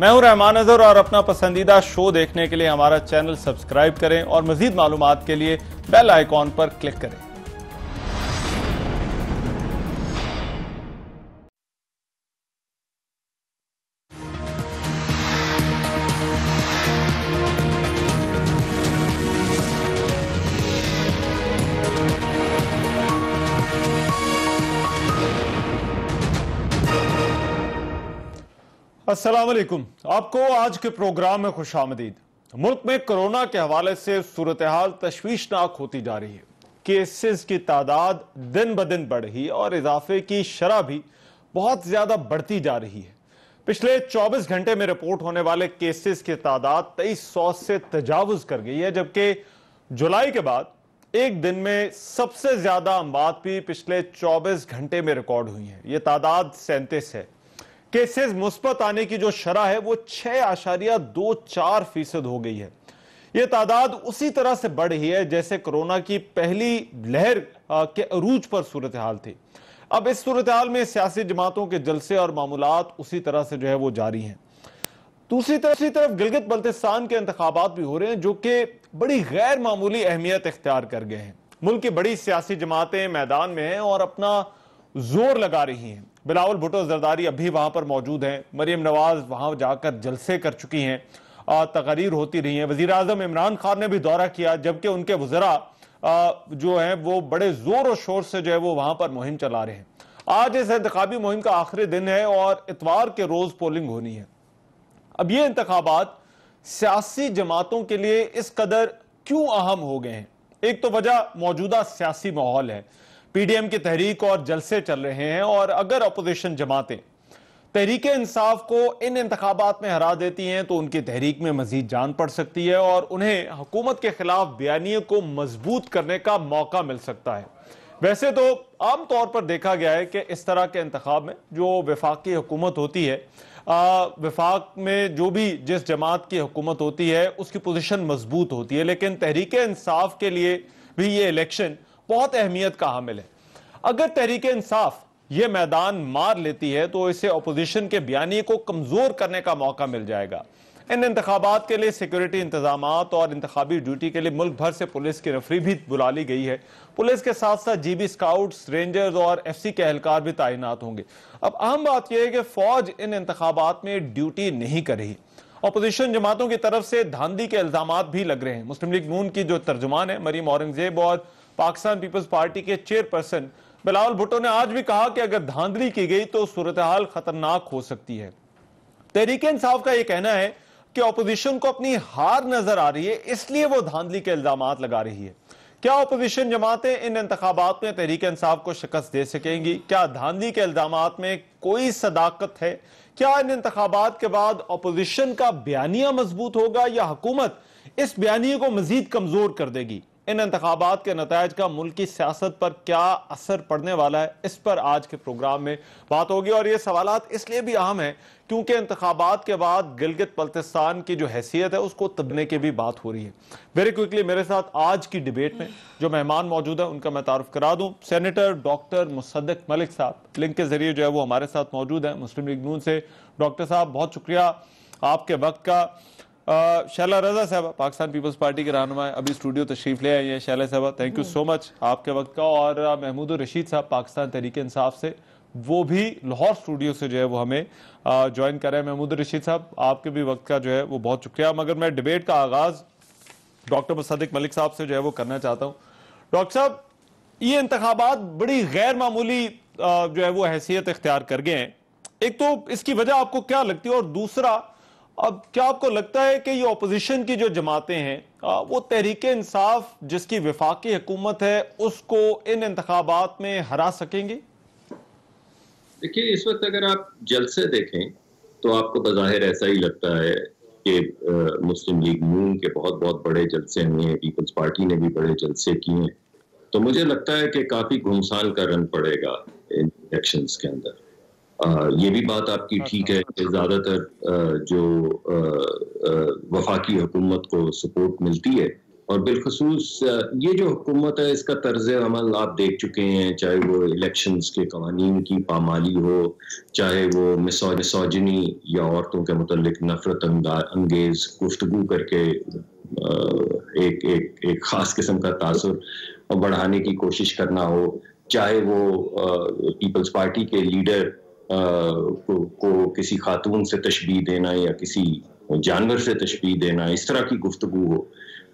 मैं हूं रहमान अजहर और अपना पसंदीदा शो देखने के लिए हमारा चैनल सब्सक्राइब करें और मजीद मालूमात के लिए बेल आइकॉन पर क्लिक करें। अस्सलाम वालेकुम, आपको आज के प्रोग्राम में खुशामदीद। मुल्क में कोरोना के हवाले से सूरत हाल तशवीशनाक होती जा रही है। केसेस की तादाद दिन ब दिन बढ़ रही है और इजाफे की शरह भी बहुत ज्यादा बढ़ती जा रही है। पिछले 24 घंटे में रिपोर्ट होने वाले केसेस की तादाद 2300 से तजावुज कर गई है, जबकि जुलाई के बाद एक दिन में सबसे ज्यादा अमवात भी पिछले 24 घंटे में रिकॉर्ड हुई है। यह तादाद 37 है। केसेस मुस्बत आने की जो शरह है वो 6.24% हो गई है। यह तादाद उसी तरह से बढ़ रही है जैसे कोरोना की पहली लहर के अरूज पर सूरत हाल थी। अब इस सूरत हाल में सियासी जमातों के जलसे और मामूलात उसी तरह से जो है वो जारी हैं। दूसरी तरफ गिलगित बल्तिस्तान के इंतखाबात भी हो रहे हैं जो कि बड़ी गैर मामूली अहमियत इख्तियार कर गए हैं। मुल्क की बड़ी सियासी जमातें मैदान में हैं और अपना जोर लगा रही हैं। बिलावल भुट्टो जरदारी अभी वहां पर मौजूद हैं। मरियम नवाज वहां जाकर जलसे कर चुकी हैं, तकरीर होती रही हैं। वजीर आजम इमरान खान ने भी दौरा किया, जबकि उनके वज़रा जो हैं वो बड़े जोर और शोर से जो है वो वहां पर मुहिम चला रहे हैं। आज इस इंतखाबी मुहिम का आखिरी दिन है और इतवार के रोज पोलिंग होनी है। अब ये इंतखाबात सियासी जमातों के लिए इस कदर क्यों अहम हो गए हैं? एक तो वजह मौजूदा सियासी माहौल है। पीडीएम की तहरीक और जलसे चल रहे हैं और अगर अपोजिशन जमातें तहरीक इंसाफ को इन इंतखाबात में हरा देती हैं तो उनकी तहरीक में मजीद जान पड़ सकती है और उन्हें हुकूमत के खिलाफ बयानिए को मजबूत करने का मौका मिल सकता है। वैसे तो आम तौर पर देखा गया है कि इस तरह के इंतखाब में जो वफाकी हुकूमत होती है, वफाक में जो भी जिस जमात की हुकूमत होती है उसकी पोजीशन मजबूत होती है, लेकिन तहरीक इंसाफ के लिए भी ये इलेक्शन बहुत अहमियत का हामिल है। अगर तहरीक इंसाफ ये मैदान मार लेती है तो इसे अपोजिशन के बयानी को कमजोर करने का मौका मिल जाएगा। इन इंतखाबात के लिए सिक्योरिटी इंतजामात और इंतखाबी ड्यूटी के लिए मुल्क भर से पुलिस की रेफरी भी बुला ली गई है। पुलिस के साथ साथ जीबी स्काउट्स, रेंजर्स और एफसी के एहलकार भी तैनात होंगे। अब अहम बात यह है कि फौज इन इंतखाबात में ड्यूटी नहीं कर रही। अपोजिशन जमातों की तरफ से धांधली के इल्जामात भी लग रहे हैं। मुस्लिम लीग नून की जो तर्जुमान है मरीम औरंगजेब और पाकिस्तान पीपल्स पार्टी के चेयरपर्सन बिलावल भुट्टो ने आज भी कहा कि अगर धांधली की गई तो सूरत हाल खतरनाक हो सकती है। तहरीक इंसाफ का यह कहना है कि अपोजिशन को अपनी हार नजर आ रही है, इसलिए वो धांधली के इल्जामात लगा रही है। क्या अपोजिशन जमातें इन इंतखाबात में तहरीक इंसाफ को शिकस्त दे सकेंगी? क्या धांधली के इल्जामात में कोई सदाकत है? क्या इन इंतखाबात के बाद अपोजिशन का बयानिया मजबूत होगा या हुकूमत इस बयानिए को मजीद कमजोर कर देगी? इन इंतखाबात के नतायज का मुल्क की सियासत पर क्या असर पड़ने वाला है, इस पर आज के प्रोग्राम में बात होगी। और ये सवालात इसलिए भी अहम है क्योंकि इंतखाबात के बाद गिलगित बल्तिस्तान की जो हैसियत है उसको तबने की भी बात हो रही है। वेरी क्विकली मेरे साथ आज की डिबेट में जो मेहमान मौजूद है उनका मैं तारुफ करा दूं। सेनेटर डॉक्टर मुसद्दिक मलिक साहब लिंक के जरिए जो है वो हमारे साथ मौजूद है मुस्लिम लीग नून से। डॉक्टर साहब बहुत शुक्रिया आपके वक्त का। शैला रजा साहब पाकिस्तान पीपल्स पार्टी के रहनुमा अभी स्टूडियो तशरीफ ले आई है। शैला साहब थैंक यू सो मच आपके वक्त का। और महमूद रशीद साहब पाकिस्तान तहरीक इंसाफ से, वो भी लाहौर स्टूडियो से जो है वो हमें ज्वाइन कर रहे हैं। महमूद रशीद साहब आपके भी वक्त का जो है वो बहुत शुक्रिया। मगर मैं डिबेट का आगाज डॉक्टर मुसद्दिक मलिक साहब से जो है वो करना चाहता हूँ। डॉक्टर साहब, ये इंतखाबात बड़ी गैर मामूली जो है वो हैसियत इख्तियार कर गए हैं। एक तो इसकी वजह आपको क्या लगती है और दूसरा अब क्या आपको लगता है कि ये ऑपोजिशन की जो जमातें हैं वो तहरीक इंसाफ जिसकी वफाकी हुकूमत है उसको इन इंतखाबात में हरा सकेंगे? देखिए, इस वक्त अगर आप जलसे देखें तो आपको बज़ाहिर ऐसा ही लगता है कि मुस्लिम लीग नून के बहुत बहुत बड़े जलसे हुए हैं, पीपल्स पार्टी ने भी बड़े जलसे किए हैं। तो मुझे लगता है कि काफी घुमसान का रंग पड़ेगा इन इलेक्शंस के अंदर। ये भी बात आपकी ठीक है कि ज्यादातर जो वफाकी हुकूमत को सपोर्ट मिलती है और बिलखसूस ये जो हुकूमत है इसका तर्ज अमल आप देख चुके हैं, चाहे वो इलेक्शंस के कवानीन की पामाली हो, चाहे वो मिसोजिनी या औरतों के मुतल्लिक नफरत अंगेज गुफ्तगू करके एक एक एक खास किस्म का तासुर बढ़ाने की कोशिश करना हो, चाहे वो पीपल्स पार्टी के लीडर को किसी खातून से तशबीह देना या किसी जानवर से तशबीह देना, इस तरह की गुफ्तगू हो।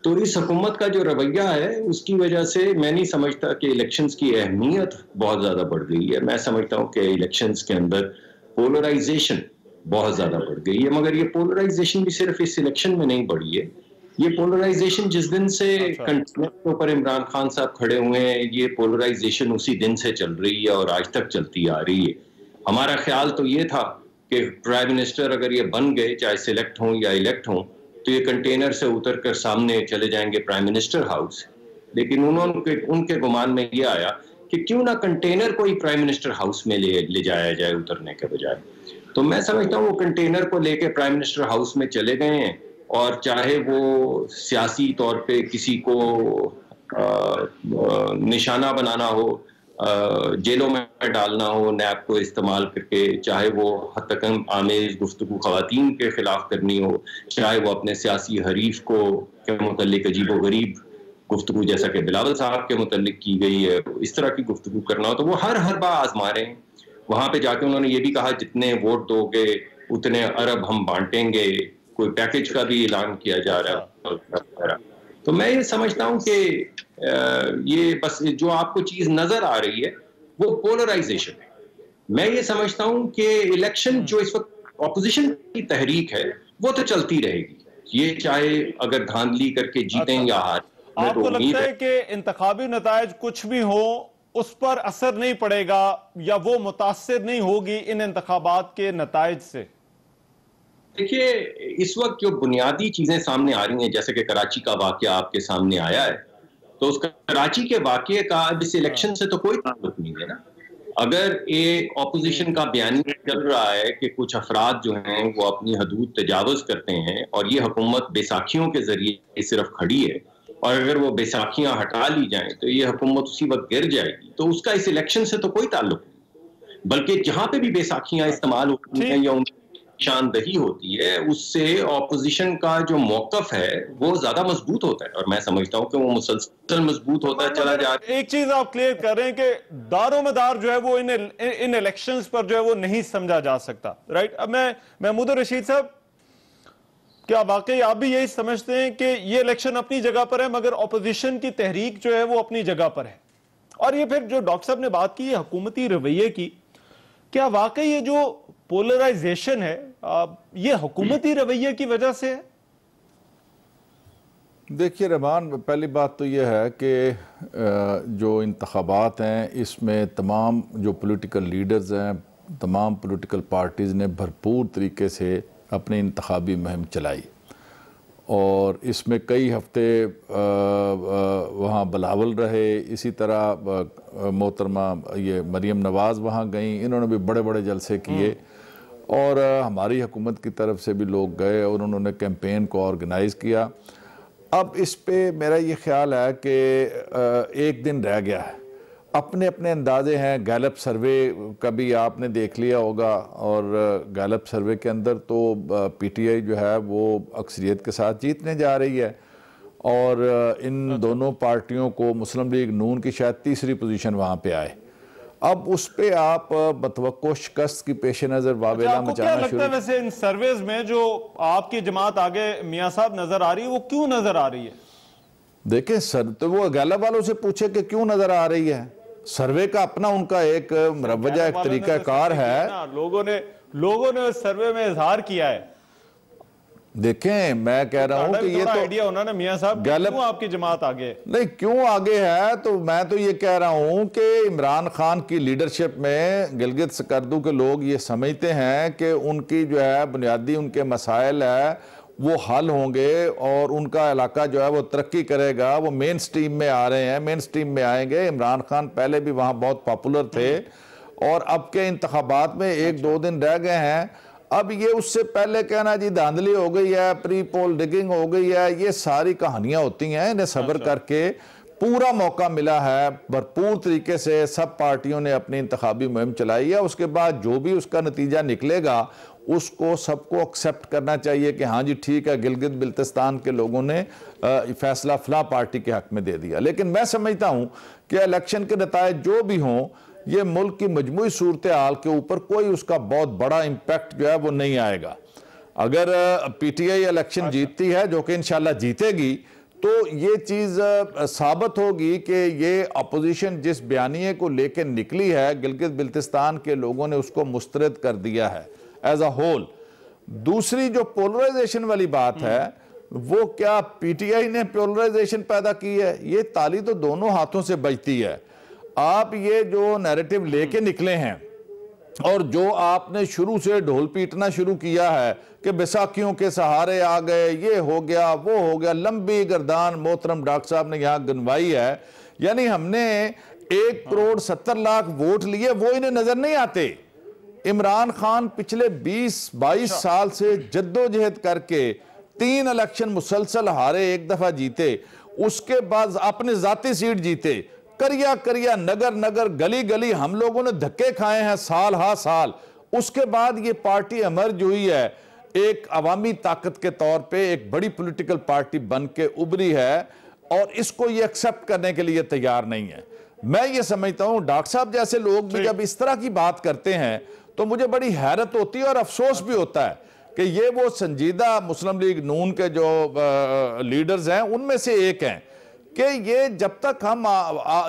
तो इस हुकूमत का जो रवैया है उसकी वजह से मैं नहीं समझता कि इलेक्शंस की अहमियत बहुत ज़्यादा बढ़ गई है। मैं समझता हूँ कि इलेक्शंस के अंदर पोलराइजेशन बहुत ज़्यादा बढ़ गई है, मगर ये पोलराइजेशन भी सिर्फ इस इलेक्शन में नहीं बढ़ी है। ये पोलराइजेशन जिस दिन से कंटेनर के ऊपर इमरान खान साहब खड़े हुए हैं, ये पोलराइजेशन उसी दिन से चल रही है और आज तक चलती आ रही है। हमारा ख्याल तो ये था कि प्राइम मिनिस्टर अगर ये बन गए, चाहे सिलेक्ट हों या इलेक्ट हों, तो ये कंटेनर से उतर कर सामने चले जाएंगे प्राइम मिनिस्टर हाउस। लेकिन उनके गुमान में ये आया कि क्यों ना कंटेनर को ही प्राइम मिनिस्टर हाउस में ले जाया जाए उतरने के बजाय। तो मैं समझता हूँ वो कंटेनर को लेके प्राइम मिनिस्टर हाउस में चले गए हैं, और चाहे वो सियासी तौर पे किसी को निशाना बनाना हो, जेलों में डालना हो नैब को इस्तेमाल करके, चाहे वो हत्तकम आमेज गुफ्तगू खवातीन के खिलाफ करनी हो, चाहे वो अपने सियासी हरीफ को के मुतल्लिक अजीबो गरीब गुफ्तगू जैसा कि बिलावल साहब के मुतल्लिक की गई है, इस तरह की गुफ्तगू करना हो, तो वो हर बार आजमा रहे हैं। वहां पे जाके उन्होंने ये भी कहा जितने वोट दोगे उतने अरब हम बांटेंगे, कोई पैकेज का भी ऐलान किया जा रहा है। तो मैं ये समझता हूं कि ये बस जो आपको चीज नजर आ रही है वो पोलराइजेशन है। मैं ये समझता हूं कि इलेक्शन जो इस वक्त ऑपोजिशन की तहरीक है वो तो चलती रहेगी, ये चाहे अगर धांधली करके जीतें या हार। आपको लगता है कि इंतखाबी नतायज कुछ भी हो उस पर असर नहीं पड़ेगा या वो मुतासिर नहीं होगी इन इंतखाबात के नतायज से? देखिए, इस वक्त जो बुनियादी चीजें सामने आ रही हैं, जैसे कि कराची का वाकया आपके सामने आया है, तो उस कराची के वाकये का अब इस इलेक्शन से तो कोई ताल्लुक नहीं है ना। अगर एक ऑपोजिशन का बयानिया चल रहा है कि कुछ अफराद जो हैं वो अपनी हदूद तजावुज करते हैं और ये हुकूमत बैसाखियों के जरिए सिर्फ खड़ी है, और अगर वो बैसाखियां हटा ली जाएं तो ये हुकूमत उसी वक्त गिर जाएगी, तो उसका इस इलेक्शन से तो कोई ताल्लुक नहीं। बल्कि जहां पे भी बैसाखियां इस्तेमाल होती हैं या उनकी निशानदही होती है, उससे ऑपोजिशन का जो मौकफ है वो ज्यादा मजबूत होता है, और मैं समझता हूं कि वो मुसलसल मजबूत होता चला जा रहा है। एक चीज आप क्लियर कर रहे हैं कि दारो मदार जो है वो इन इलेक्शंस पर जो है वो नहीं समझा जा सकता, राइट? अब मैं महमूद रशीद साहब, क्या वाकई आप भी यही समझते हैं कि ये इलेक्शन अपनी जगह पर है मगर ऑपोजिशन की तहरीक जो है वो अपनी जगह पर है? और ये फिर जो डॉक्टर साहब ने बात की है हुकूमती रवैये की, क्या वाकई ये जो पोलराइजेशन है ये हुकूमती रवैये की वजह से है? देखिए रहमान, पहली बात तो यह है कि जो इंतखाबात हैं इसमें तमाम जो पॉलिटिकल लीडर्स हैं, तमाम पॉलिटिकल पार्टीज़ ने भरपूर तरीके से अपनी इंतखाबी मुहिम चलाई, और इसमें कई हफ्ते वहाँ बिलावल रहे, इसी तरह मोहतरमा ये मरीम नवाज़ वहाँ गई, इन्होंने भी बड़े बड़े जलसे किए, और हमारी हुकूमत की तरफ से भी लोग गए और उन्होंने कैंपेन को ऑर्गेनाइज़ किया। अब इस पे मेरा ये ख्याल है कि एक दिन रह गया है, अपने अपने अंदाजे हैं। गैलप सर्वे का भी आपने देख लिया होगा, और गैलप सर्वे के अंदर तो पीटीआई जो है वो अक्सरियत के साथ जीतने जा रही है, और इन दोनों पार्टियों को मुस्लिम लीग नून की शायद तीसरी पोजीशन वहाँ पे आए। अब उस पे आप बतवक्को शिकस्त की पेश नज़र वावेला मचाना शुरू। वैसे इन सर्वेज में जो आपकी जमात आगे मियां साहब नजर आ रही है वो क्यों नजर आ रही है? देखें सर, तो वो गैलप वालों से पूछे कि क्यों नजर आ रही है। सर्वे का अपना उनका एक रवैया, एक तरीका कार है। लोगों ने सर्वे में इजहार किया है। देखें, मैं कह रहा हूं कि ये तो आइडिया होना ना मियां साहब, क्यों आपकी जमात आगे नहीं, क्यों आगे है, तो मैं तो ये कह रहा हूं कि इमरान खान की लीडरशिप में गिलगित सकर्दू के लोग ये समझते हैं कि उनकी जो है बुनियादी उनके मसाइल है वो हल होंगे और उनका इलाका जो है वो तरक्की करेगा। वो मेन स्ट्रीम में आ रहे हैं, मेन स्ट्रीम में आएंगे। इमरान खान पहले भी वहाँ बहुत पॉपुलर थे, और अब के इंतखाबात में एक दो दिन रह गए हैं। अब ये उससे पहले कहना जी धांधली हो गई है, प्री पोल डिगिंग हो गई है, ये सारी कहानियां होती हैं। इन्हें सब्र करके पूरा मौका मिला है, भरपूर तरीके से सब पार्टियों ने अपनी इंतखाबी मुहिम चलाई है। उसके बाद जो भी उसका नतीजा निकलेगा उसको सबको एक्सेप्ट करना चाहिए कि हाँ जी ठीक है, गिलगित बिल्तिस्तान के लोगों ने फैसला फला पार्टी के हक में दे दिया। लेकिन मैं समझता हूँ कि इलेक्शन के नतायज जो भी हों, ये मुल्क की मजमूई सूरत हाल के ऊपर कोई उसका बहुत बड़ा इम्पैक्ट जो है वो नहीं आएगा। अगर पीटीआई इलेक्शन जीतती है, जो कि इंशाल्लाह जीतेगी, तो ये चीज़ साबित होगी कि ये अपोजिशन जिस बयानिए को लेकर निकली है, गिलगित बिल्तिस्तान के लोगों ने उसको मुस्तरद कर दिया है एज अ होल। दूसरी जो पोलराइजेशन वाली बात है, वो क्या पीटीआई ने पोलराइजेशन पैदा की है? ये ताली तो दोनों हाथों से बजती है। आप ये जो नैरेटिव लेके निकले हैं और जो आपने शुरू से ढोल पीटना शुरू किया है कि बैसाखियों के सहारे आ गए, ये हो गया वो हो गया, लंबी गर्दान मोहतरम डॉक्टर साहब ने यहाँ गनवाई है। यानी हमने 1,70,00,000 वोट लिए, वो इन्हें नजर नहीं आते। इमरान खान पिछले 20-22 साल से जद्दोजहद करके 3 इलेक्शन मुसलसल हारे, 1 दफा जीते, उसके बाद अपने जाती सीट जीते, करिया करिया नगर नगर गली गली हम लोगों ने धक्के खाए हैं साल हा साल। उसके बाद ये पार्टी एमर्ज हुई है, एक अवामी ताकत के तौर पे एक बड़ी पॉलिटिकल पार्टी बन के उभरी है, और इसको ये एक्सेप्ट करने के लिए तैयार नहीं है। मैं ये समझता हूं डॉक्टर साहब जैसे लोग भी जब इस तरह की बात करते हैं तो मुझे बड़ी हैरत होती है और अफसोस भी होता है कि ये वो संजीदा मुस्लिम लीग नून के जो लीडर्स हैं उनमें से एक हैं कि ये जब तक हम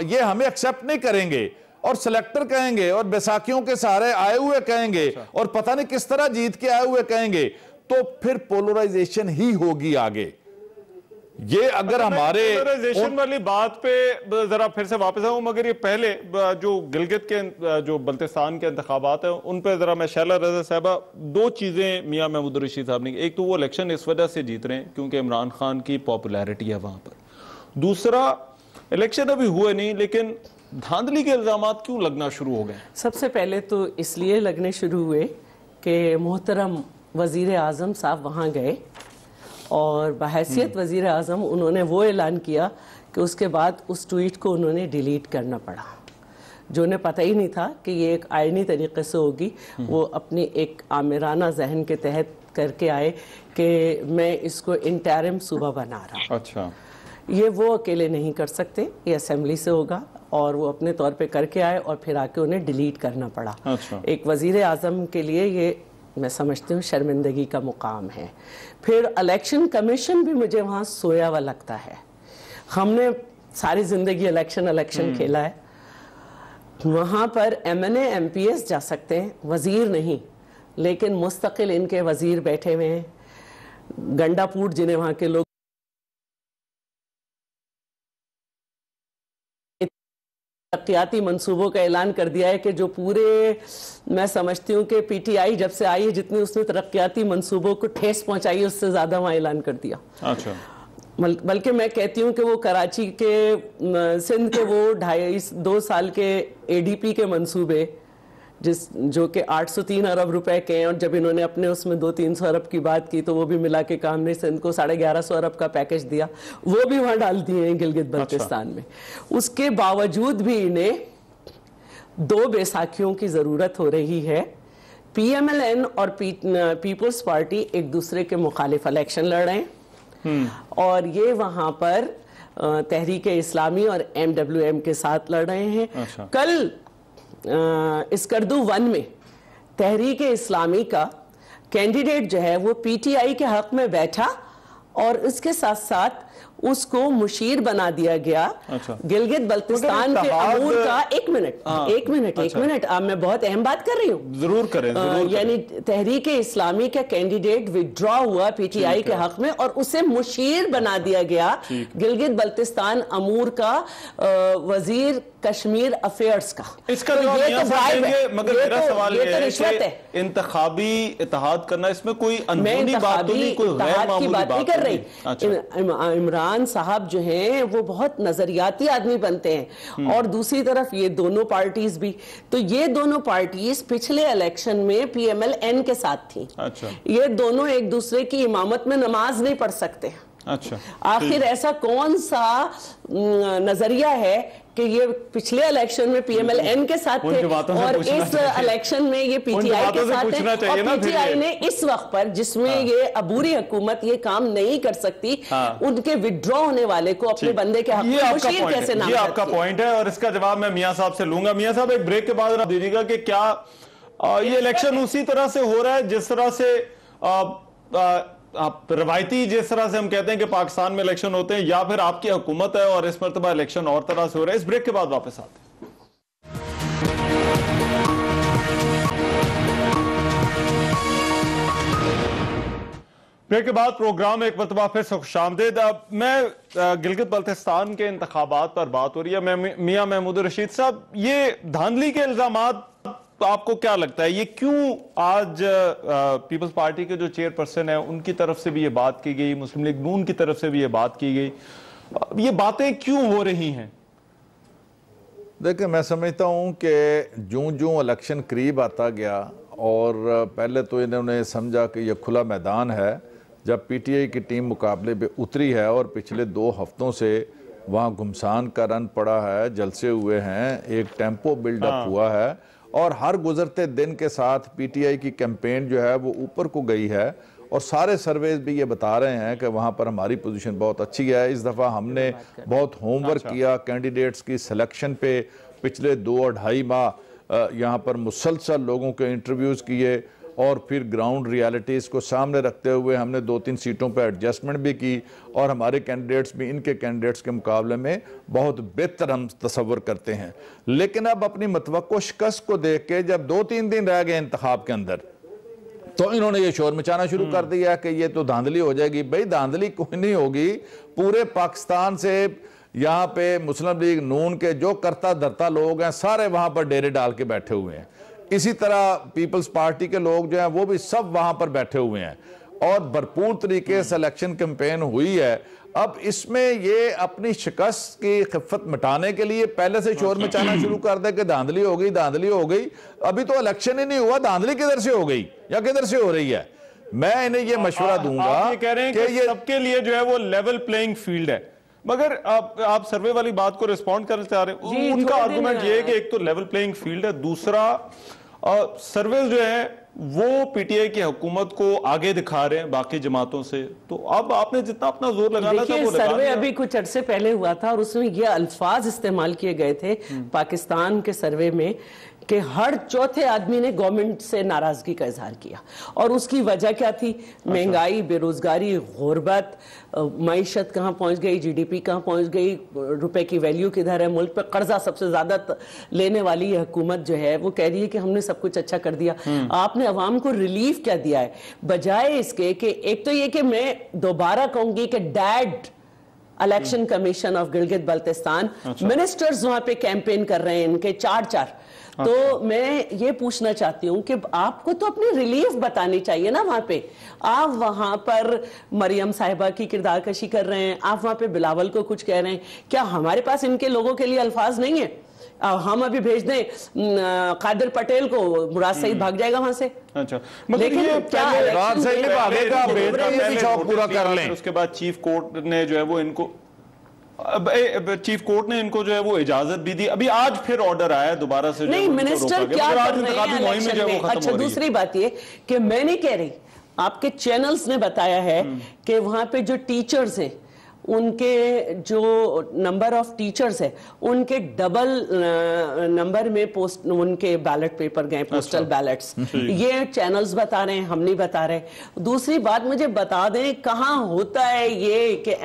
ये हमें एक्सेप्ट नहीं करेंगे और सिलेक्टर कहेंगे और बैसाखियों के सहारे आए हुए कहेंगे और पता नहीं किस तरह जीत के आए हुए कहेंगे, तो फिर पोलराइजेशन ही होगी आगे। ये अगर हमारे पोलराइजेशन वाली बात पे जरा फिर से वापस आऊं, मगर ये पहले जो गिलगित के जो बल्तिस्तान के इंतखाबात हैं उन पे जरा मैं शैला रजा साहबा 2 चीजें मियां महमूद रशीद साहब ने, एक तो वो इलेक्शन इस वजह से जीत रहे हैं क्योंकि इमरान खान की पॉपुलैरिटी है वहां पर, दूसरा इलेक्शन अभी हुए नहीं लेकिन धांधली के इल्जामात क्यों लगना शुरू हो गए? सबसे पहले तो इसलिए लगने शुरू हुए कि मोहतरम वजीर आजम साहब वहाँ गए और बहैसियत वजीर आजम उन्होंने वो ऐलान किया कि उसके बाद उस ट्वीट को उन्होंने डिलीट करना पड़ा, जो उन्हें पता ही नहीं था कि ये एक आईनी तरीके से होगी। वो अपनी एक आमिराना जहन के तहत करके आए कि मैं इसको इंटरिम सूबा बना रहा। अच्छा, ये वो अकेले नहीं कर सकते, ये असेंबली से होगा, और वो अपने तौर पे करके आए और फिर आके उन्हें डिलीट करना पड़ा। अच्छा। एक वजीर आजम के लिए ये मैं समझती हूँ शर्मिंदगी का मुकाम है। फिर इलेक्शन कमीशन भी मुझे वहाँ सोया हुआ लगता है। हमने सारी ज़िंदगी इलेक्शन खेला है, वहाँ पर MNA MPS जा सकते हैं, वज़ीर नहीं, लेकिन मुस्तकिल इनके वज़ीर बैठे हुए हैं। गंडापुर जिन्हें वहाँ के लोग तरक्याती मंसूबों का ऐलान कर दिया है कि जो पूरे, मैं समझती हूँ कि PTI जब से आई है जितनी उसने तरक्याती मंसूबों को ठेस पहुंचाई उससे ज़्यादा वहाँ ऐलान कर दिया। अच्छा, बल्कि मैं कहती हूँ कि वो कराची के सिंध के वो 2.5 साल के ADP के मंसूबे जो कि 803 अरब रुपए के हैं, और जब इन्होंने अपने उसमें 200-300 अरब की बात की तो वो भी मिला के काम ने सिंध को 1150 अरब का पैकेज दिया, वो भी वहाँ डाल दिए हैं गिलगित बल्तिस्तान में। उसके बावजूद भी इन्हें 2 बैसाखियों की ज़रूरत हो रही है। PMLN और पीपल्स पार्टी एक दूसरे के मुखालिफ इलेक्शन लड़ रहे हैं और ये वहाँ पर तहरीक इस्लामी और MWM के साथ लड़ रहे हैं। अच्छा। कल स्कर्दू 1 में तहरीक इस्लामी का कैंडिडेट जो है वो PTI के हक में बैठा और इसके साथ साथ उसको मुशीर बना दिया गया। अच्छा। गिलगित बल्तिस्तान के अमूर का एक मिनट अब मैं बहुत अहम बात कर रही हूँ, जरूर करें, यानी तहरीक इस्लामी का कैंडिडेट विड्रॉ हुआ PTI के हक में और उसे मुशीर बना दिया गया गिलगित बल्तिस्तान अमूर का वजीर कश्मीर अफेयर्स का। इसका तो ये तो ब्राइब है, मगर मेरा सवाल ये तो रिश्वत है। इंतखाबी इत्तेहाद करना इसमें कोई अनहोनी बात तो नहीं, कोई गैर मामूली बात नहीं कर रही। इमरान साहब जो हैं वो बहुत नजरियाती आदमी बनते हैं, और दूसरी तरफ ये दोनों पार्टीज भी, तो ये दोनों पार्टीज पिछले इलेक्शन में PMLN के साथ थी। अच्छा। ये दोनों एक दूसरे की इमामत में नमाज नहीं पढ़ सकते। अच्छा। आखिर ऐसा कौन सा नजरिया है कि ये पिछले इलेक्शन में PMLN के साथ थे और इस इलेक्शन में ये PTI के साथ है, और PTI ने इस वक्त पर जिसमें ये अबूरी हुकूमत ये काम नहीं कर सकती, उनके विड्रॉ होने वाले को अपने बंदे के हक में मुशीर कैसे नाम, ये आपका पॉइंट है और इसका जवाब मैं मियां साहब से लूंगा। मियां साहब, एक ब्रेक के बाद आप दीजिएगा कि क्या ये इलेक्शन उसी तरह से हो रहा है जिस तरह से रवायती, जिस तरह से हम कहते हैं कि पाकिस्तान में इलेक्शन होते हैं, या फिर आपकी हुकूमत है और इस मरतबा इलेक्शन और तरह से हो रहा है? इस ब्रेक के बाद वापस आते हैं। ब्रेक के बाद प्रोग्राम एक मरतबा फिर से खुशामदीद। मैं गिलगित बल्तिस्तान के इंतखाबात पर बात हो रही है। मैं मियां महमूद रशीद साहब, ये धांधली के इल्जामात तो आपको क्या लगता है ये क्यों आज पीपल्स पार्टी के जो चेयरपर्सन है उनकी तरफ से भी ये बात की गई, मुस्लिम लीग नून की तरफ से भी ये बात की गई, ये बातें क्यों हो रही हैं? देखिए, मैं समझता हूं कि जूं इलेक्शन करीब आता गया और पहले तो इन्होंने समझा कि यह खुला मैदान है, जब PTI की टीम मुकाबले पे उतरी है और पिछले 2 हफ्तों से वहाँ घुमसान का रन पड़ा है, जलसे हुए हैं, एक टेम्पो बिल्डअप हुआ है और हर गुजरते दिन के साथ PTI की कैंपेन जो है वो ऊपर को गई है और सारे सर्वेज भी ये बता रहे हैं कि वहाँ पर हमारी पोजीशन बहुत अच्छी है। इस दफ़ा हमने बहुत होमवर्क किया कैंडिडेट्स की सिलेक्शन पे, पिछले 2-2.5 माह यहाँ पर मुसलसल लोगों के इंटरव्यूज़ किए और फिर ग्राउंड रियलिटीज़ को सामने रखते हुए हमने 2-3 सीटों पर एडजस्टमेंट भी की और हमारे कैंडिडेट्स भी इनके कैंडिडेट्स के मुकाबले में बहुत बेहतर हम तसव्वुर करते हैं। लेकिन अब अपनी मतवक्को शिकस्त को देख के जब 2-3 दिन रह गए इंतखाब के अंदर, तो इन्होंने ये शोर मचाना शुरू कर दिया कि ये तो धांधली हो जाएगी। भाई, धांधली कोई नहीं होगी। पूरे पाकिस्तान से यहाँ पे मुस्लिम लीग नून के जो करता धरता लोग हैं सारे वहाँ पर डेरे डाल के बैठे हुए हैं। इसी तरह पीपल्स पार्टी के लोग जो हैं वो भी सब वहाँ पर बैठे हुए हैं और भरपूर तरीके से इलेक्शन कैंपेन हुई है। अब इसमें ये अपनी शिकस्त की खिफ़त मिटाने के लिए पहले से शोर मचाना शुरू कर दे कि धांधली हो गई, धांधली हो गई। अभी तो इलेक्शन ही नहीं हुआ, धांधली किधर से हो गई या किधर से हो रही है? मैं इन्हें ये मशवरा दूंगा। आप ये कह रहे हैं कि ये सबके लिए जो है वो लेवल प्लेइंग फील्ड है, मगर आप सर्वे वाली बात को रिस्पॉन्ड करना चाह रहे हैं। उनका आर्गुमेंट ये है कि एक तो लेवल प्लेइंग फील्ड है, दूसरा सर्वे जो है वो PTI की हुकूमत को आगे दिखा रहे हैं बाकी जमातों से। तो अब आपने जितना अपना जोर लगाना था वो लगा सर्वे अभी कुछ अरसे पहले हुआ था और उसमें ये अल्फाज इस्तेमाल किए गए थे पाकिस्तान के सर्वे में कि हर चौथे आदमी ने गवर्नमेंट से नाराजगी का इजहार किया। और उसकी वजह क्या थी? महंगाई, बेरोजगारी, गुर्बत, मईशत कहाँ पहुंच गई, GDP कहाँ पहुंच गई, रुपए की वैल्यू किधर है, मुल्क पे कर्जा सबसे ज्यादा लेने वाली ये हुकूमत जो है वो कह रही है कि हमने सब कुछ अच्छा कर दिया। आपने अवाम को रिलीफ क्या दिया है? बजाय इसके कि एक तो ये कि मैं दोबारा कहूंगी कि dad election commission of Gilgit Baltistan, ministers वहां पे कैंपेन कर रहे हैं इनके 4-4। तो मैं ये पूछना चाहती हूँ कि आपको तो अपनी रिलीफ बतानी चाहिए ना वहां पे। आप वहां पर मरियम साहिबा की किरदार कशी कर रहे हैं, आप वहां पे बिलावल को कुछ कह रहे हैं। क्या हमारे पास इनके लोगों के लिए अल्फाज नहीं है? हम अभी भेज दें कादिर पटेल को, मुराद सईद भाग जाएगा वहां से। अच्छा, लेकिन क्या पूरा कर लें। उसके बाद चीफ कोर्ट ने जो है वो इनको चीफ कोर्ट ने इनको जो है वो इजाजत भी दी। अभी आज फिर ऑर्डर आया दोबारा से। नहीं, मिनिस्टर क्या कर रहे हैं इलेक्शन में? अच्छा, दूसरी बात ये कि मैं नहीं कह रही, आपके चैनल्स ने बताया है कि वहां पे जो टीचर्स हैं उनके जो नंबर ऑफ टीचर्स है उनके डबल नंबर में पोस्ट उनके बैलेट पेपर गए, पोस्टल बैलेट्स। ये चैनल्स बता रहे हैं, हम नहीं बता रहे। दूसरी बात मुझे बता दें कहाँ होता है ये कि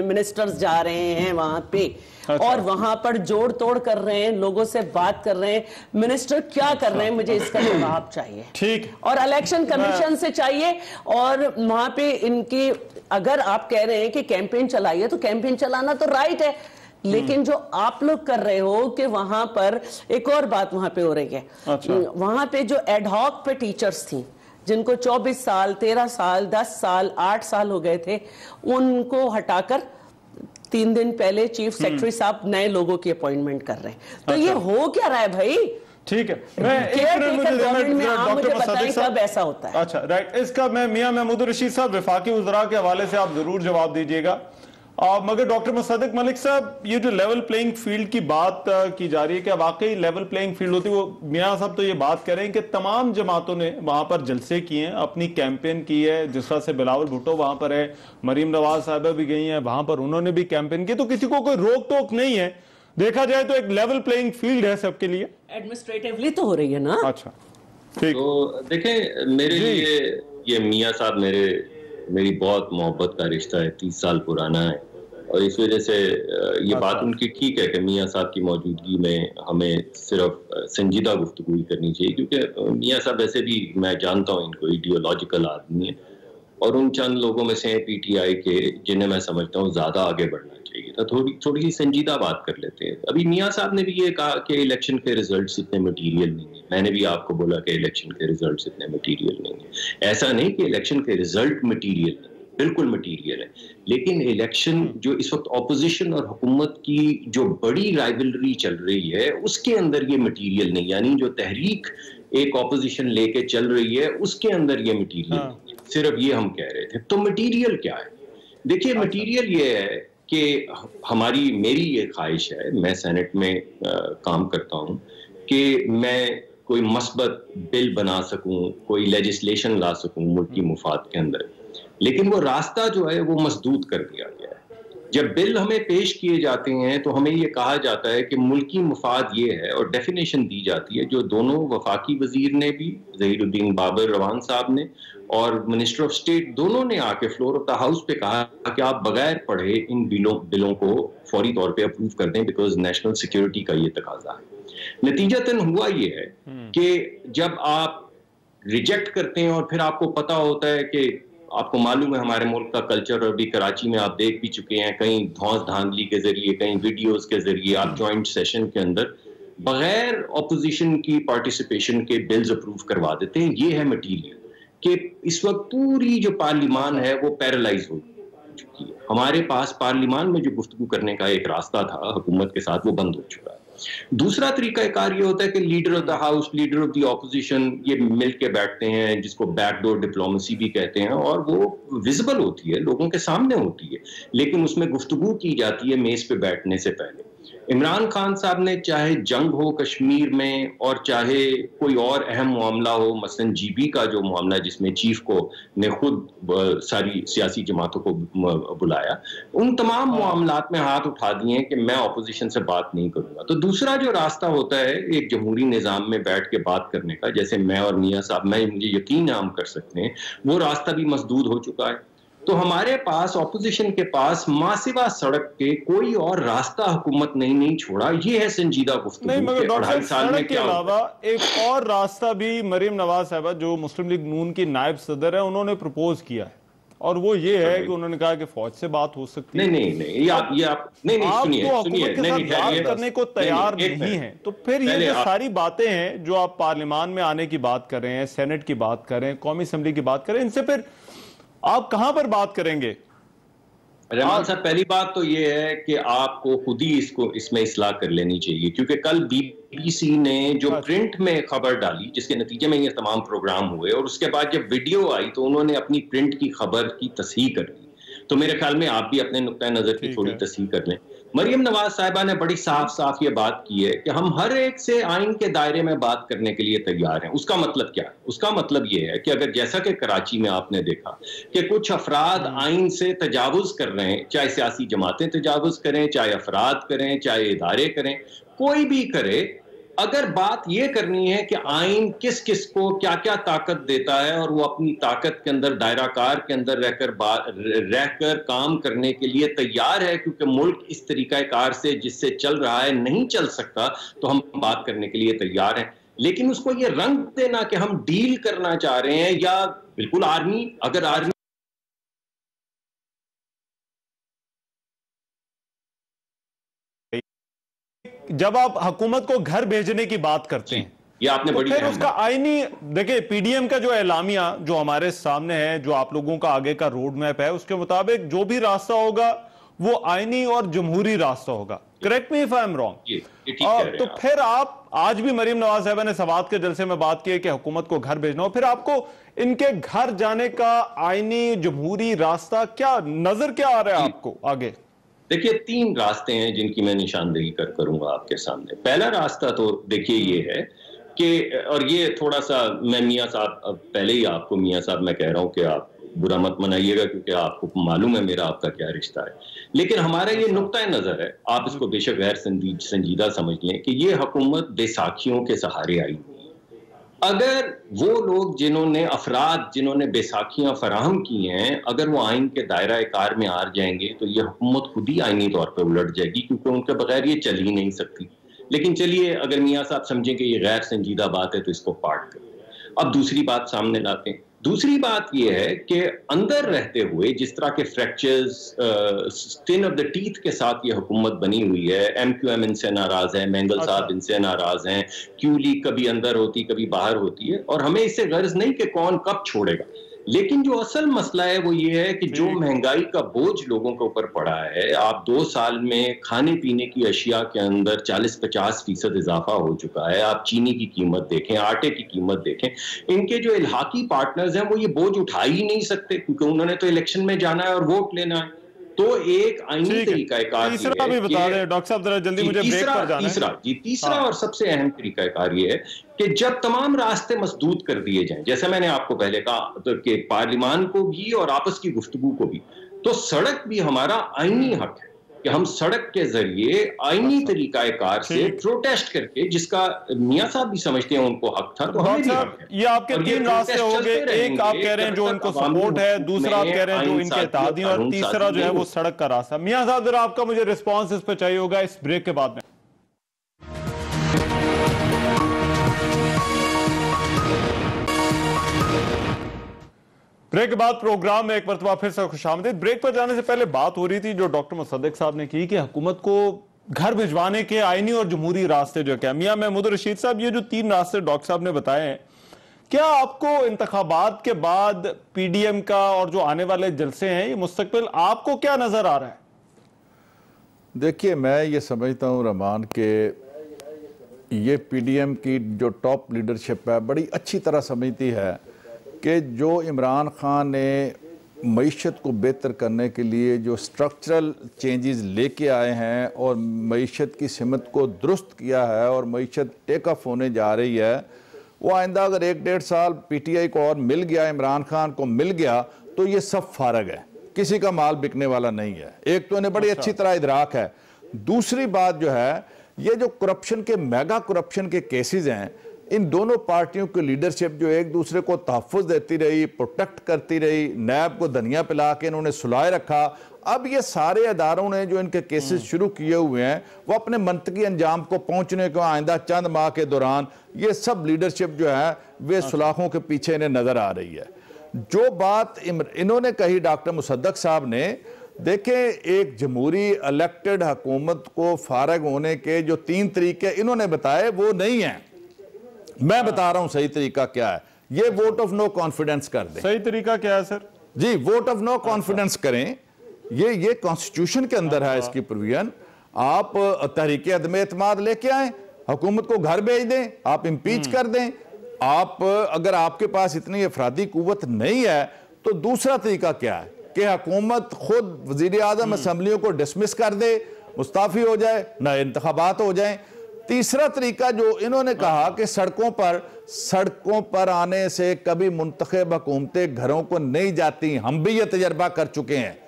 मिनिस्टर्स जा रहे हैं वहां पे और वहां पर जोड़ तोड़ कर रहे हैं, लोगों से बात कर रहे हैं। मिनिस्टर क्या कर रहे हैं, मुझे इसका जवाब चाहिए। ठीक, और इलेक्शन कमीशन से चाहिए। और वहां पे इनकी, अगर आप कह रहे हैं कि कैंपेन चलाइए तो कैंपेन चलाना तो राइट है, लेकिन जो आप लोग कर रहे हो कि वहां पर एक और बात वहां पे हो रही है। वहां पे जो एडहॉक पे टीचर्स थी जिनको 24 साल, 13 साल, 10 साल, 8 साल हो गए थे, उनको हटाकर 3 दिन पहले चीफ सेक्रेटरी साहब नए लोगों की अपॉइंटमेंट कर रहे हैं। तो अच्छा। ये हो क्या रहा है भाई? ठीक है, मैं एक मिनट मुझे डॉक्टर बताएं कब ऐसा होता है। अच्छा राइट, इसका मैं मियां महमूद रशीद साहब वफाकी वज़रा के हवाले से आप जरूर जवाब दीजिएगा। मगर डॉक्टर मुसद्दिक मलिक साहब, ये जो लेवल प्लेइंग फील्ड की बात की जा रही है, क्या वाकई लेवल प्लेइंग फील्ड होती है? वो मियां साहब तो ये बात कह रहे हैं कि तमाम जमातों ने वहां पर जलसे किए हैं, अपनी कैंपेन की है, जिस तरह से बिलावल भुट्टो वहां पर है, मरीम नवाज साहिबा भी गई हैं वहां पर, उन्होंने भी कैंपेन की, तो किसी को कोई रोक टोक नहीं है। देखा जाए तो एक लेवल प्लेइंग फील्ड है सबके लिए, एडमिनिस्ट्रेटिवली तो हो रही है ना। अच्छा ठीक। तो देखें, मेरे लिए ये मियां साहब मेरी बहुत मोहब्बत का रिश्ता है, 30 साल पुराना है, और इस वजह से ये बात उनकी ठीक है कि मियां साहब की मौजूदगी में हमें सिर्फ संजीदा गुफ्तगू ही करनी चाहिए, क्योंकि मियां साहब वैसे भी मैं जानता हूँ इनको आइडियोलॉजिकल आदमी है, और उन चंद लोगों में से पीटीआई के जिन्हें मैं समझता हूँ ज्यादा आगे बढ़ना चाहिए था। थोड़ी सी संजीदा बात कर लेते हैं। अभी मियां साहब ने भी ये कहा कि इलेक्शन के रिजल्ट्स इतने मटीरियल नहीं है। मैंने भी आपको बोला कि इलेक्शन के रिजल्ट्स इतने मटीरियल नहीं है। ऐसा नहीं कि इलेक्शन के रिजल्ट मटीरियल नहीं, बिल्कुल मटीरियल है, लेकिन इलेक्शन जो इस वक्त ऑपोजिशन और हुकूमत की जो बड़ी राइवलरी चल रही है उसके अंदर ये मटीरियल नहीं, यानी जो तहरीक एक ऑपोजिशन लेके चल रही है उसके अंदर ये मटीरियल नहीं है। सिर्फ ये हम कह रहे थे। तो मटीरियल क्या है? देखिए, मटीरियल ये है कि मेरी ये ख्वाहिश है, मैं सेनेट में काम करता हूं, कि मैं कोई मस्बत बिल बना सकूं, कोई लेजिस्लेशन ला सकूं मुल्क की मुफाद के अंदर, लेकिन वो रास्ता जो है वो मसदूद कर दिया गया है। जब बिल हमें पेश किए जाते हैं तो हमें ये कहा जाता है कि मुल्की मुफाद ये है, और डेफिनेशन दी जाती है जो दोनों वफाकी वजीर ने भी, ज़हीरुद्दीन बाबर रवान साहब ने और मिनिस्टर ऑफ स्टेट, दोनों ने आके फ्लोर ऑफ द हाउस पे कहा कि आप बगैर पढ़े इन बिलों को फौरी तौर पे अप्रूव कर दें, बिकॉज नेशनल सिक्योरिटी का ये तकाजा है। नतीजतन हुआ ये है कि जब आप रिजेक्ट करते हैं और फिर आपको पता होता है कि आपको मालूम है हमारे मुल्क का कल्चर, और भी कराची में आप देख भी चुके हैं, कहीं धौंस धांधली के जरिए, कहीं वीडियोस के जरिए आप जॉइंट सेशन के अंदर बगैर ऑपोजिशन की पार्टिसिपेशन के बिल्स अप्रूव करवा देते हैं। ये है मटीरियल कि इस वक्त पूरी जो पार्लियामान है वो पैरालाइज हो चुकी है। हमारे पास पार्लियामान में जो गुफ्तगू करने का एक रास्ता था हुकूमत के साथ, वो बंद हो चुका है। दूसरा तरीकाकार ये होता है कि leader of the house, leader of the opposition, ये मिल के बैठते हैं, जिसको बैकडोर डिप्लोमेसी भी कहते हैं, और वो विजिबल होती है, लोगों के सामने होती है, लेकिन उसमें गुफ्तगू की जाती है मेज पे बैठने से पहले। इमरान खान साहब ने चाहे जंग हो कश्मीर में, और चाहे कोई और अहम मामला हो, मसलन जीबी का जो मामला जिसमें चीफ को ने खुद सारी सियासी जमातों को बुलाया, उन तमाम मामलात में हाथ उठा दिए कि मैं ऑपोजिशन से बात नहीं करूंगा। तो दूसरा जो रास्ता होता है एक जमहूरी निज़ाम में बैठ के बात करने का, जैसे मैं और मियां साहब, मुझे यकीन है हम कर सकते हैं, वो रास्ता भी मसदूद हो चुका है। तो हमारे पास, ऑपोजिशन के पास, मासिवा सड़क के कोई और रास्ता हुकूमत नहीं छोड़ा। ये है संजीदा गुफ्तगू। नहीं, मगर डॉक्टर सड़क के अलावा एक और रास्ता भी मरीम नवाज साहिबा, जो मुस्लिम लीग नून की नायब सदर है, उन्होंने प्रपोज किया है, और वो ये है कि उन्होंने कहा कि फौज से बात हो सकती है। नहीं, आप सुनिए, बात करने को तैयार नहीं है, तो फिर ये जो सारी बातें हैं जो आप पार्लियामान में आने की बात कर रहे हैं, सेनेट की बात कर रहे हैं, कौमी असेंबली की बात कर रहे हैं, इनसे फिर आप कहां पर बात करेंगे? रहमान साहब, पहली बात तो ये है कि आपको खुद ही इसमें इस्लाह कर लेनी चाहिए, क्योंकि कल बीबीसी ने जो प्रिंट में खबर डाली, जिसके नतीजे में ये तमाम प्रोग्राम हुए, और उसके बाद जब वीडियो आई तो उन्होंने अपनी प्रिंट की खबर की तस्हीह कर दी। तो मेरे ख्याल में आप भी अपने नुक्ता नजर की थोड़ी तस्हीह कर लें। मरियम नवाज साहिबा ने बड़ी साफ ये बात की है कि हम हर एक से आइन के दायरे में बात करने के लिए तैयार हैं। उसका मतलब क्या है? उसका मतलब ये है कि अगर जैसा कि कराची में आपने देखा कि कुछ अफराद आइन से तजावुज कर रहे हैं, चाहे सियासी जमातें तजावुज करें, चाहे अफराद करें, चाहे इदारे करें, कोई भी करे, अगर बात यह करनी है कि आइन किस किस को क्या क्या ताकत देता है, और वो अपनी ताकत के अंदर, दायराकार के अंदर रहकर काम करने के लिए तैयार है, क्योंकि मुल्क इस तरीकाकार से जिससे चल रहा है नहीं चल सकता, तो हम बात करने के लिए तैयार हैं। लेकिन उसको ये रंग देना कि हम डील करना चाह रहे हैं, या बिल्कुल अगर आर्मी जब आप हुकूमत को घर भेजने की बात करते हैं, ये आपने तो बड़ी फिर उसका आईनी, देखिए पीडीएम का जो एलामिया जो हमारे सामने है, जो आप लोगों का आगे का रोड मैप है, उसके मुताबिक जो भी रास्ता होगा वो आईनी और जमहूरी रास्ता होगा। Correct me if I am wrong. तो फिर आप आज भी मरीम नवाज साहब ने सवात के जलसे में बात की कि हुकूमत को घर भेजना हो, फिर आपको इनके घर जाने का आईनी जमहूरी रास्ता क्या नजर क्या आ रहा है आपको आगे? देखिए, 3 रास्ते हैं जिनकी मैं निशानदेही करूंगा आपके सामने। पहला रास्ता तो देखिए ये है कि, और ये थोड़ा सा मैं मियां साहब, पहले ही आपको मियां साहब मैं कह रहा हूं कि आप बुरा मत मनाइएगा, क्योंकि आपको मालूम है मेरा आपका क्या रिश्ता है, लेकिन हमारा ये नुक्ता नजर है, आप इसको बेशक गैर संजीदा समझ लें, कि ये हुकूमत बैसाखियों के सहारे आई हुई है। अगर वो लोग जिन्होंने बैसाखियां फराहम की हैं, अगर वो आइन के दायरा कार में आ जाएंगे तो ये हुकूमत खुद ही आइनी तौर पर उलट जाएगी, क्योंकि उनके बगैर ये चल ही नहीं सकती। लेकिन चलिए, अगर मियां साहब समझें कि ये गैर संजीदा बात है तो इसको पार्ट करें। अब दूसरी बात सामने लाते हैं। दूसरी बात यह है कि अंदर रहते हुए जिस तरह के fractures, skin of the teeth के साथ ये हुकूमत बनी हुई है, MQM इनसे नाराज है, मेंगल साहब इनसे नाराज हैं, क्यू लीग कभी अंदर होती कभी बाहर होती है, और हमें इससे गर्ज नहीं कि कौन कब छोड़ेगा। लेकिन जो असल मसला है वो ये है कि जो महंगाई का बोझ लोगों के ऊपर पड़ा है, आप 2 साल में खाने पीने की अशिया के अंदर 40-50% इजाफा हो चुका है। आप चीनी की कीमत देखें, आटे की कीमत देखें, इनके जो इलाहाकी पार्टनर्स हैं वो ये बोझ उठा ही नहीं सकते, क्योंकि उन्होंने तो इलेक्शन में जाना है और वोट लेना है। तो एक आईनी तरीकाकार तीसरा भी बता रहे हैं डॉक्टर साहब, जरा जल्दी मुझे ब्रेक पर जाना है। तीसरा और सबसे अहम तरीकाकार ये है कि जब तमाम रास्ते मसदूद कर दिए जाएं, जैसे मैंने आपको पहले कहा तो कि पार्लियामान को भी और आपस की गुफ्तगू को भी, तो सड़क भी हमारा आईनी हक है कि हम सड़क के जरिए आईनी तरीकाकार से प्रोटेस्ट करके, जिसका मियां साहब भी समझते हैं उनको हक था, तो हमें भी हक है। ये आपके 3 रास्ते हो गए, एक आप कह रहे हैं जो इनको सपोर्ट है, दूसरा आप कह रहे हैं जो इनके इत्तेहादी, और तीसरा जो है वो सड़क का रास्ता। मियां साहब, जरा आपका मुझे रिस्पॉन्स इस पर चाहिए होगा इस ब्रेक के बाद में। ब्रेक के बाद प्रोग्राम में एक मरतबा फिर से खुशामदीद। ब्रेक पर जाने से पहले बात हो रही थी जो डॉक्टर मुसद्दिक साहब ने की कि हुकूमत को घर भिजवाने के आईनी और जमहूरी रास्ते जो क्या, मियां महमूद रशीद साहब, ये जो 3 रास्ते डॉक्टर साहब ने बताए हैं, क्या आपको इंतखाबात के बाद PDM का और जो आने वाले जलसे हैं, ये मुस्तकबिल आपको क्या नजर आ रहा है? देखिए, मैं ये समझता हूँ रहमान के ये PDM की जो टॉप लीडरशिप है बड़ी अच्छी तरह समझती है कि जो इमरान खान ने मईशत को बेहतर करने के लिए जो स्ट्रक्चरल चेंजेस लेके आए हैं और मईशत की सिमत को दुरुस्त किया है और मईशत टेक ऑफ होने जा रही है, वो आइंदा अगर 1-1.5 साल PTI को और मिल गया, इमरान खान को मिल गया, तो ये सब फारग है, किसी का माल बिकने वाला नहीं है। एक तो इन्हें बड़ी अच्छी तरह इदराक है। दूसरी बात जो है, ये जो करप्शन के मेगा करप्शन के केसेस हैं, इन दोनों पार्टियों की लीडरशिप जो एक दूसरे को तहफ़्फ़ुज़ देती रही, प्रोटेक्ट करती रही, नैब को धनिया पिला के इन्होंने सुलाए रखा। अब ये सारे अदारों ने जो इनके केसेस शुरू किए हुए हैं वो अपने मंतकी अंजाम को पहुंचने को आइंदा चंद माह के दौरान ये सब लीडरशिप जो है वे सुलाखों के पीछे इन्हें नज़र आ रही है। जो बात इन्होंने कही डॉक्टर मुसद्दक साहब ने, देखें, एक जमहूरी इलेक्टेड हुकूमत को फारग होने के जो 3 तरीके इन्होंने बताए वो नहीं हैं। मैं बता रहा हूं सही तरीका क्या है। ये वोट ऑफ नो कॉन्फिडेंस कर दें। सही तरीका क्या है सर? जी, वोट ऑफ नो कॉन्फिडेंस करें। ये कॉन्स्टिट्यूशन के अंदर है इसकी प्रोविजन। आप तहरीक अदम एतमाद लेके आए, हुकूमत को घर भेज दें, आप इम्पीच कर दें। आप अगर आपके पास इतनी अफरादी कुव्वत नहीं है तो दूसरा तरीका क्या है कि हुकूमत खुद वजीर आज़म असम्बलियों को डिसमिस कर दे, मुस्ताफी हो जाए, नए इंतखाबात हो जाए। तीसरा तरीका जो इन्होंने कहा कि सड़कों पर आने से कभी मुंतखब हुकूमतें घरों को नहीं जाती, हम भी ये तजर्बा कर चुके हैं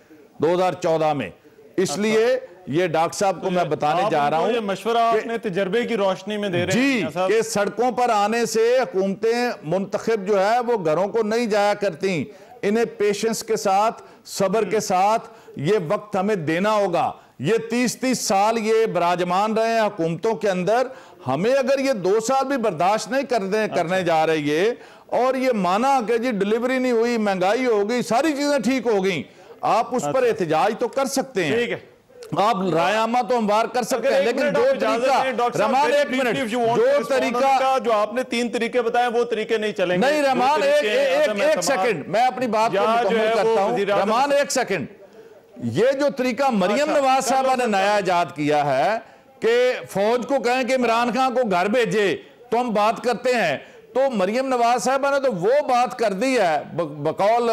2014 में। इसलिए ये डॉक्टर साहब को मैं बताने जा रहा हूं, ये मशवरा आपने तजर्बे की रोशनी में दे रहे हैं जी कि सड़कों पर आने से हुकूमतें मुंतखब जो है वो घरों को नहीं जाया करती। इन्हें पेशेंस के साथ, सब्र के साथ ये वक्त हमें देना होगा। ये 30-30 साल ये बराजमान रहे हैं हुकूमतों के अंदर, हमें अगर ये 2 साल भी बर्दाश्त नहीं करने जा रही है और ये माना कि जी डिलीवरी नहीं हुई, महंगाई हो गई, सारी चीजें ठीक हो गई, आप उस पर एहतजाज तो कर सकते हैं, ठीक है, आप रायामा तो हमवार कर सकते हैं, लेकिन जो तरीका रमान, एक मिनट, जो तरीका जो आपने 3 तरीके बताए वो तरीके नहीं चलेंगे। नहीं रमान, एक सेकंड, मैं अपनी बात को मुकम्मल करता हूं। रमान, एक सेकंड, ये जो तरीका मरियम नवाज साहबा ने नया इजाद किया है कि फौज को कहें कि इमरान खान को घर भेजे तो हम बात करते हैं, तो मरियम नवाज साहबा ने तो वो बात कर दी है बकौल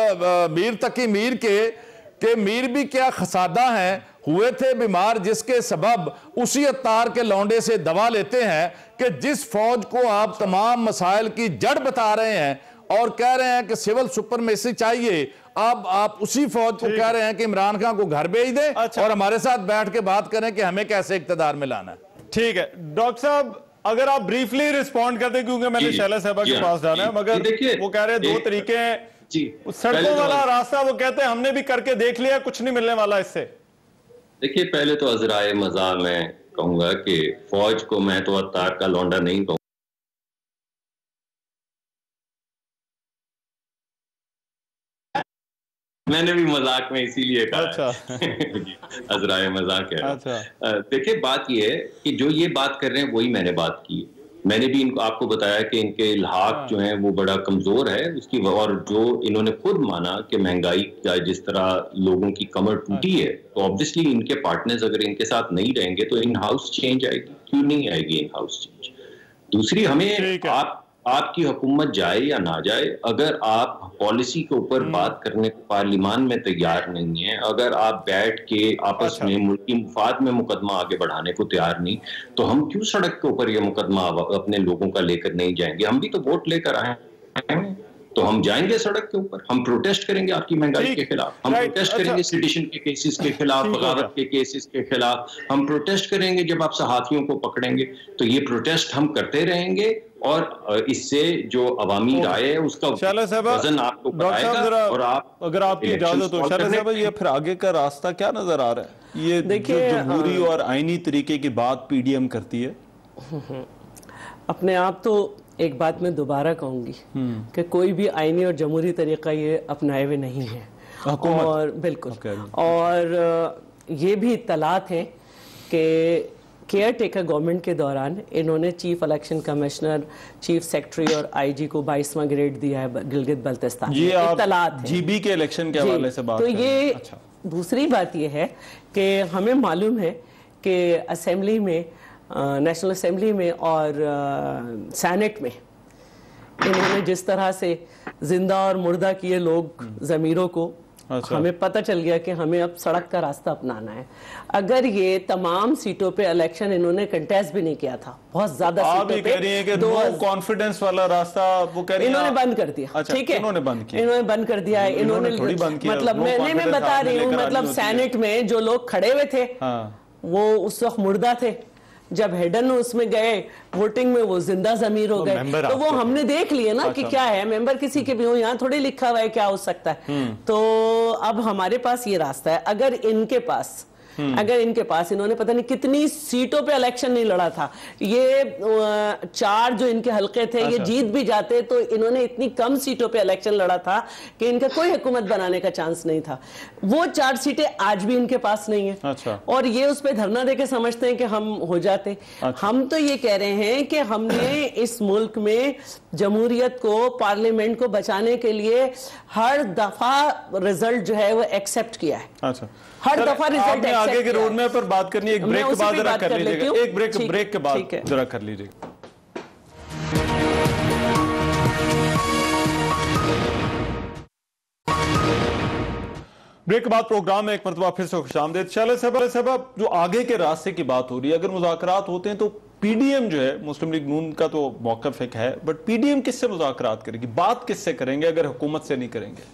मीर तकी मीर के मीर भी क्या खसादा हैं, हुए थे बीमार जिसके सबब उसी अत्तार के लौंडे से दवा लेते हैं कि जिस फौज को आप तमाम मसाइल की जड़ बता रहे हैं और कह रहे हैं कि सिविल सुपरमेसी चाहिए, अब आप उसी फौज को कह रहे हैं कि इमरान खान को घर भेज दें और हमारे साथ बैठ के बात करें कि हमें कैसे इक्तदार में लाना है। ठीक है डॉक्टर साहब, अगर आप ब्रीफली रिस्पॉन्ड करते, क्योंकि मैंने शैला साहबा के पास जाना है, मगर वो कह रहे हैं दो तरीके हैं, सड़कों वाला रास्ता वो कहते हैं हमने भी करके देख लिया, कुछ नहीं मिलने वाला इससे। देखिए, पहले तो अजराए मज़ा मैं कहूंगा कि फौज को मैं तो अत्तार का लौंडा नहीं कहूंगा, मैंने भी मजाक में इसीलिए कहा। अच्छा। अजराए मजाक है। अच्छा। देखिए, बात ये है कि जो ये बात कर रहे हैं वही मैंने बात की। मैंने भी इनको आपको बताया कि इनके इल्हाक जो है वो बड़ा कमजोर है उसकी, और जो इन्होंने खुद माना कि महंगाई का जिस तरह लोगों की कमर टूटी है, तो ऑब्वियसली इनके पार्टनर्स अगर इनके साथ नहीं रहेंगे तो इन हाउस चेंज आएगी। क्यों नहीं आएगी इन हाउस चेंज? दूसरी, हमें आपकी हुकूमत जाए या ना जाए, अगर आप पॉलिसी के ऊपर बात करने को पार्लियामान में तैयार नहीं है, अगर आप बैठ के आपस में मुल्की मुफाद में मुकदमा आगे बढ़ाने को तैयार नहीं, तो हम क्यों सड़क के ऊपर ये मुकदमा अपने लोगों का लेकर नहीं जाएंगे? हम भी तो वोट लेकर आए हैं, तो हम जाएंगे सड़क के ऊपर, हम प्रोटेस्ट करेंगे आपकी महंगाई के खिलाफ, हम प्रोटेस्ट करेंगे सिटिशन के केसेस के खिलाफ, बगावत के केसेस के खिलाफ, हम प्रोटेस्ट करेंगे जब आप सहाफियों को पकड़ेंगे। तो ये प्रोटेस्ट हम करते रहेंगे और इससे जो अवामी राय है उसका वजन आपको बताएगा। और आप, अगर आपकी इजाजत हो शैला साहब, ये फिर आगे का रास्ता क्या नजर आ रहा है? ये देखिए, जमहूरी और आईनी तरीके की बात पीडीएम करती है। अपने आप तो एक बात मैं दोबारा कहूंगी कि कोई भी आईनी और जमहूरी तरीका ये अपनाए हुए नहीं है, और बिल्कुल, और ये भी इत्तलात हैं कि केयर टेकर गवर्नमेंट के दौरान इन्होंने chief election commissioner, chief secretary और आईजी को 22वां ग्रेड दिया है गिलगित बल्तिस्तान। ये इत्तलात जीबी के इलेक्शन के हवाले से बात तो ये अच्छा। दूसरी बात ये है कि हमें मालूम है कि असेंबली में, नेशनल असेंबली में और सेनेट में इन्होंने जिस तरह से जिंदा और मुर्दा किए लोग ज़मीरों को, अच्छा। हमें पता चल गया कि हमें अब सड़क का रास्ता अपनाना है। अगर ये तमाम सीटों पे इलेक्शन इन्होंने कंटेस्ट भी नहीं किया था, बहुत ज्यादा सीटों पे कह रही है कि नो कॉन्फिडेंस वाला रास्ता वो कह रही है इन्होंने बंद कर दिया। अच्छा, ठीक है, इन्होंने बंद किया, इन्होंने बंद कर दिया है। इन्होंने मतलब मैं बता रही हूँ, मतलब सेनेट में जो लोग खड़े हुए थे वो उस वक्त मुर्दा थे, जब हेडन उसमें गए वोटिंग में वो जिंदा जमीर हो गए। तो वो हमने देख लिया ना कि क्या है, मेंबर किसी के भी हो, यहाँ थोड़ी लिखा हुआ है क्या हो सकता है। तो अब हमारे पास ये रास्ता है। अगर इनके पास इन्होंने पता नहीं कितनी सीटों पे इलेक्शन नहीं लड़ा था, ये 4 जो इनके हलके थे, ये जीत भी जाते तो इन्होंने इतनी कम सीटों पे इलेक्शन लड़ा था कि इनका कोई हुकूमत बनाने का चांस नहीं था। वो 4 सीटें आज भी इनके पास नहीं है। अच्छा। और ये उस पर धरना देके समझते हैं कि हम हो जाते। अच्छा। हम तो ये कह रहे हैं कि हमने इस मुल्क में जमहूरियत को, पार्लियामेंट को बचाने के लिए हर दफा रिजल्ट जो है वो एक्सेप्ट किया है। अच्छा। हर दफा रिजल्ट आगे के रोड मैप पर बात करनी है, एक ब्रेक के बाद जरा कर लीजिएगा, एक ब्रेक के बाद जरा कर लीजिएगा। ब्रेक के बाद प्रोग्राम में एक मरतबा फिर से खुशामदीद। शैला साहब, जो आगे के रास्ते की बात हो रही है, अगर मुज़ाकरात होते हैं तो पीडीएम जो है, मुस्लिम लीग नून का तो मौक़िफ़ एक है, बट पीडीएम किससे मुज़ाकरात करेगी, बात किससे करेंगे अगर हुकूमत से नहीं करेंगे?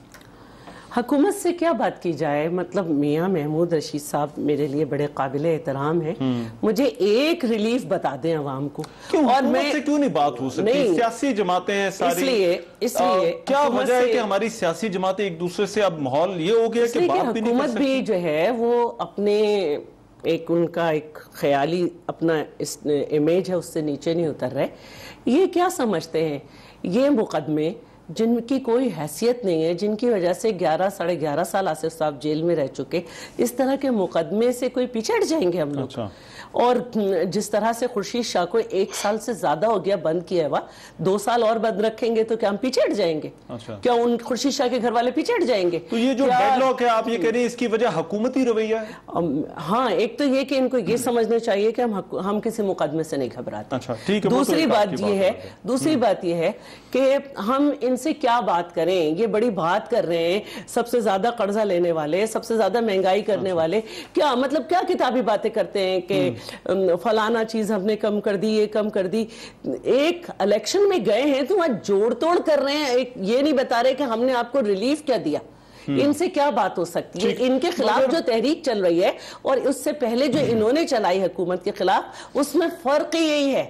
हुकूमत से क्या बात की जाए, मतलब मियां महमूद रशीद साहब मेरे लिए बड़े काबिल एहतराम है। मुझे एक रिलीफ बता दें अवाम को। और मैं से क्यों नहीं बात हो सकती? सियासी जमातें हैं सारी, इसलिए क्या वजह है कि हमारी सियासी जमातें एक दूसरे से, अब माहौल ये हो गया कि बात भी नहीं कर सकती। हुकूमत भी जो है वो अपने एक उनका एक ख्याली अपना इमेज है उससे नीचे नहीं उतर रहे। ये क्या समझते हैं, ये मुकदमे जिनकी कोई हैसियत नहीं है, जिनकी वजह से 11 साढ़े 11 साल आसिफ साहब जेल में रह चुके, इस तरह के मुकदमे से कोई पीछे हट जाएंगे हम लोग? अच्छा। और जिस तरह से खुर्शीद शाह को 1 साल से ज्यादा हो गया बंद किया हुआ, 2 साल और बंद रखेंगे तो क्या हम पीछे हट जाएंगे? अच्छा। क्या उन खुर्शीद शाह के घर वाले पीछे हट जाएंगे? तो ये जो डेडलॉक है, आप ये कह रही हैं इसकी वजह हुकूमती रवैया है? हाँ, एक तो ये कि इनको ये समझना चाहिए कि हम किसी मुकदमे से नहीं घबराते। अच्छा, ठीक है। दूसरी बात ये है कि हम इनसे क्या बात करें, ये बड़ी बात कर रहे हैं, सबसे ज्यादा कर्जा लेने वाले, सबसे ज्यादा महंगाई करने वाले, क्या मतलब क्या किताबी बातें करते हैं कि फलाना चीज हमने कम कर दी, ये कम कर दी। एक इलेक्शन में गए हैं तो वहां जोड़ तोड़ कर रहे हैं, एक ये नहीं बता रहे कि हमने आपको रिलीफ क्या दिया। इनसे क्या बात हो सकती है? इनके खिलाफ जो तहरीक चल रही है और उससे पहले जो इन्होंने चलाई हुकूमत के खिलाफ, उसमें फर्क यही है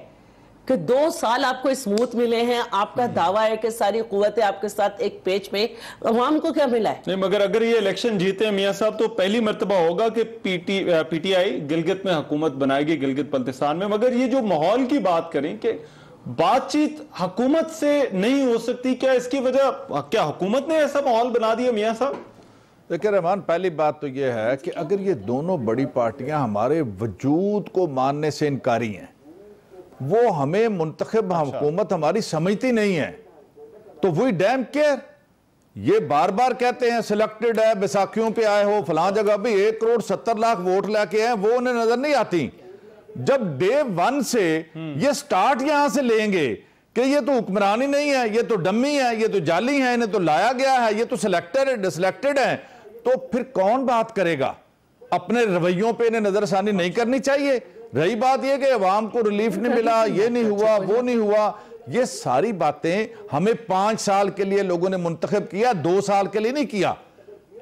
कि 2 साल आपको स्मूथ मिले हैं। आपका दावा है कि सारी कुव्वतें आपके साथ एक पेज पे, अवाम को क्या मिला है? नहीं, मगर अगर ये इलेक्शन जीते हैं मियां साहब तो पहली मर्तबा होगा कि पीटीआई गिलगित में हुकूमत बनाएगी, गिलगित बल्तिस्तान में। मगर ये जो माहौल की बात करें कि बातचीत हुकूमत से नहीं हो सकती, क्या इसकी वजह क्या हुकूमत ने ऐसा माहौल बना दिया मियां साहब? देखिए रहमान, पहली बात तो यह है कि अगर ये दोनों बड़ी पार्टियां हमारे वजूद को मानने से इनकारी हैं, वो हमें मुंतखब हुकूमत हमारी समझती नहीं है, तो वही डैम केयर। ये बार बार कहते हैं सिलेक्टेड है, बैसाखियों पे आए हो, फलां जगह भी 1 करोड़ 70 लाख वोट लेके आए, वो उन्हें नजर नहीं आती। जब डे 1 से ये स्टार्ट यहां से लेंगे कि ये तो हुक्मरानी नहीं है, ये तो डम्मी है, ये तो जाली है, इन्हें तो लाया गया है, ये तो सिलेक्टेड है, तो फिर कौन बात करेगा? अपने रवैयों पे इन्हें नजरसानी नहीं करनी चाहिए। रही बात यह कि अवाम को रिलीफ नहीं मिला, ये नहीं हुआ, वो नहीं हुआ, ये सारी बातें हमें 5 साल के लिए लोगों ने मुंतखब किया, 2 साल के लिए नहीं किया।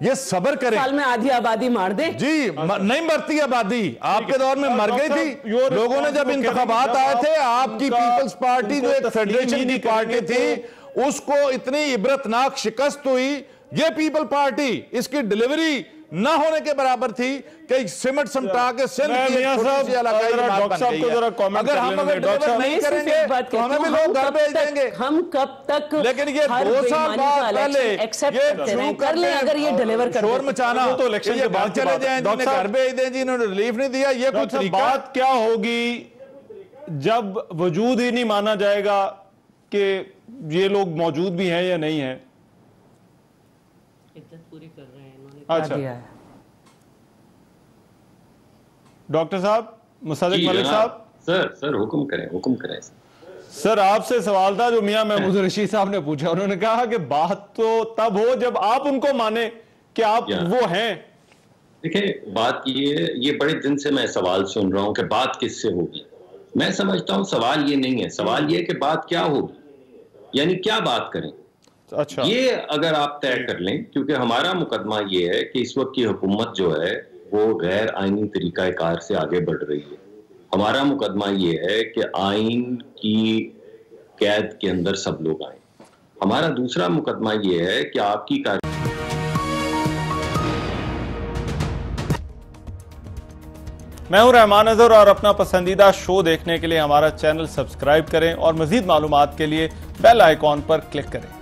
ये सब्र करें। साल में आधी आबादी मार दे जी, नहीं मरती आबादी, आपके दौर में मर गई थी। लोगों ने जब इंतखाबात आए थे, आपकी पीपल्स पार्टी जो एक फेडरेशन की पार्टी थी, उसको इतनी इबरतनाक शिकस्त हुई। ये पीपल पार्टी इसकी डिलीवरी ना होने के बराबर थी कि सिमट समटा के सिंध की डॉक्टर साहब को जरा कमेंट अगर हम डिलीवर नहीं करेंगे तो हमें भी लोग घर भेज देंगे। हम कब तक? लेकिन ये 2 साल बाद पहले ये कर ले, अगर ये डिलीवर कर शोर मचाना तो इलेक्शन के बाद चले जाएं, घर भेज दें जी, इन्होंने रिलीफ नहीं दिया, ये कुछ बात क्या होगी जब वजूद ही नहीं माना जाएगा कि ये लोग मौजूद भी हैं या नहीं है? पूरी कर रहे हैं इन्होंने। अच्छा, डॉक्टर साहब, मुसद्दिक मलिक साहब। सर हुक्म करें। सर, आपसे सवाल था जो मियां महमूद रशीद साहब ने पूछा। उन्होंने कहा कि बात तो तब हो जब आप उनको माने कि आप वो हैं। देखिए, बात ये बड़े दिन से मैं सवाल सुन रहा हूं कि बात किससे होगी। मैं समझता हूं सवाल ये नहीं है, सवाल ये कि बात क्या होगी, यानी क्या बात करें। अच्छा, ये अगर आप तय कर लें, क्योंकि हमारा मुकदमा ये है कि इस वक्त की हुकूमत जो है वो गैर आईनी तरीकाकार से आगे बढ़ रही है। हमारा मुकदमा ये है कि आइन की कैद के अंदर सब लोग आए। हमारा दूसरा मुकदमा ये है कि आपकी मैं हूं रहमान अजहर और अपना पसंदीदा शो देखने के लिए हमारा चैनल सब्सक्राइब करें और मजीद मालूमात के लिए बेल आइकॉन पर क्लिक करें।